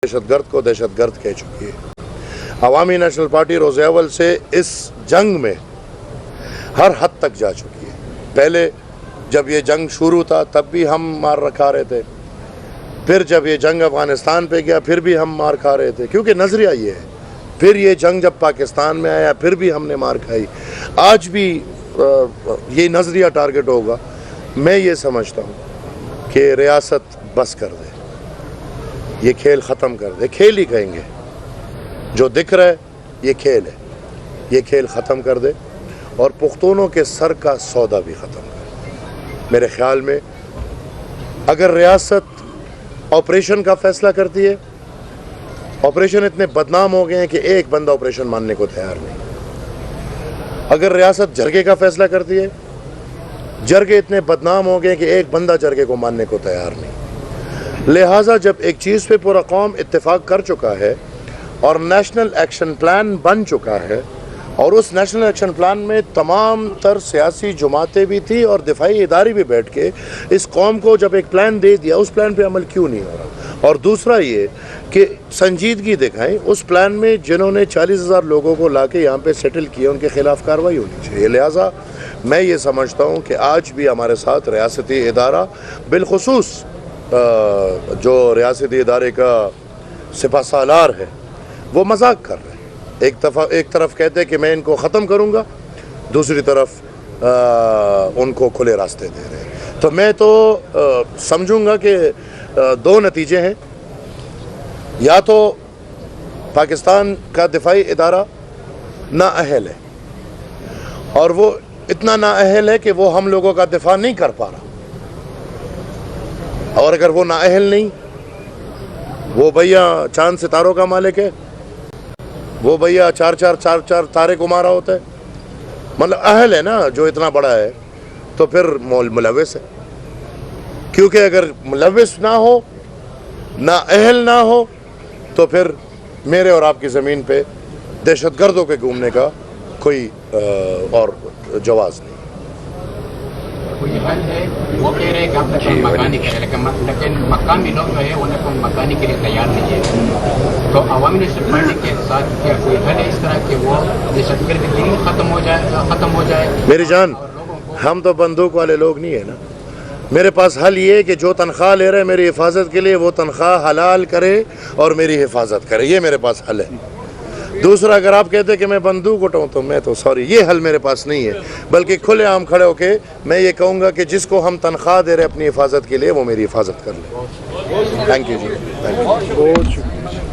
दहशत गर्द को दहशत गर्द कह चुकी है। अवामी नेशनल पार्टी रोज़े अव्वल से इस जंग में हर हद तक जा चुकी है। पहले जब ये जंग शुरू था तब भी हम मार खा रहे थे, फिर जब ये जंग अफ़गानिस्तान पे गया फिर भी हम मार खा रहे थे, क्योंकि नज़रिया ये है। फिर ये जंग जब पाकिस्तान में आया फिर भी हमने मार खाई। आज भी ये नज़रिया टारगेट होगा। मैं ये समझता हूँ कि रियासत बस कर दे, ये खेल ख़त्म कर दे। खेल ही कहेंगे, जो दिख रहा है ये खेल है, ये खेल ख़त्म कर दे और पुख्तूनों के सर का सौदा भी ख़त्म कर दे। मेरे ख़्याल में अगर रियासत ऑपरेशन का फ़ैसला करती है, ऑपरेशन इतने बदनाम हो गए हैं कि एक बंदा ऑपरेशन मानने को तैयार नहीं। अगर रियासत जरगे का फ़ैसला करती है, जरगे इतने बदनाम हो गए कि एक बंदा जरगे को मानने को तैयार नहीं। लिहाजा जब एक चीज़ पे पूरा कौम इत्तेफाक कर चुका है और नेशनल एक्शन प्लान बन चुका है, और उस नेशनल एक्शन प्लान में तमाम तर सियासी जमातें भी थी और दिफाई इदारे भी बैठ के इस कौम को जब एक प्लान दे दिया, उस प्लान पे अमल क्यों नहीं हो रहा। और दूसरा ये कि संजीदगी दिखाएं उस प्लान में जिन्होंने 40,000 लोगों को ला के यहाँ पर सेटल किया, उनके ख़िलाफ़ कार्रवाई होनी चाहिए। लिहाजा मैं ये समझता हूँ कि आज भी हमारे साथ रियासती इदारा, बिलखुसूस जो रियासती इदारे का सिपह सालार है, वो मजाक कर रहे हैं। एक तरफ कहते हैं कि मैं इनको ख़त्म करूँगा, दूसरी तरफ उनको खुले रास्ते दे रहे हैं। तो मैं तो समझूंगा कि दो नतीजे हैं, या तो पाकिस्तान का दिफाई इदारा नाअहल है और वो इतना नाअहल है कि वो हम लोगों का दिफा नहीं कर पा रहा, और अगर वो नाअहल नहीं, वो भैया चांद सितारों का मालिक है, वो भैया चार चार तारे को मारा होता है, मतलब अहल है ना जो इतना बड़ा है, तो फिर मुलव्विस है। क्योंकि अगर मुलव्विस ना हो, ना अहल ना हो, तो फिर मेरे और आपकी ज़मीन पे दहशतगर्दों के घूमने का कोई और जवाज़ नहीं। कोई हल है, वो कह रहे हैं कि आप तक मकानी करें, लेकिन मकामी लोग जो है उन्हें मकानी के लिए तैयार नहीं है। तो अवामी नेशनल पार्टी के साथ क्या कोई हल है इस तरह के वो दहशतगर्दी ख़त्म हो जाए? मेरी जान, हम तो बंदूक वाले लोग नहीं है ना। मेरे पास हल ये है कि जो तनख्वाह ले रहे हैं मेरी हिफाजत के लिए, वो तनख्वाह हलाल करे और मेरी हिफाजत करे, ये मेरे पास हल है। दूसरा, अगर आप कहते हैं कि मैं बंदूक उठाऊं, तो मैं तो सॉरी, ये हल मेरे पास नहीं है। बल्कि खुले आम खड़े होके मैं ये कहूँगा कि जिसको हम तनख्वाह दे रहे हैं अपनी हिफाजत के लिए, वो मेरी हिफाजत कर ले। Thank you ji, thank you.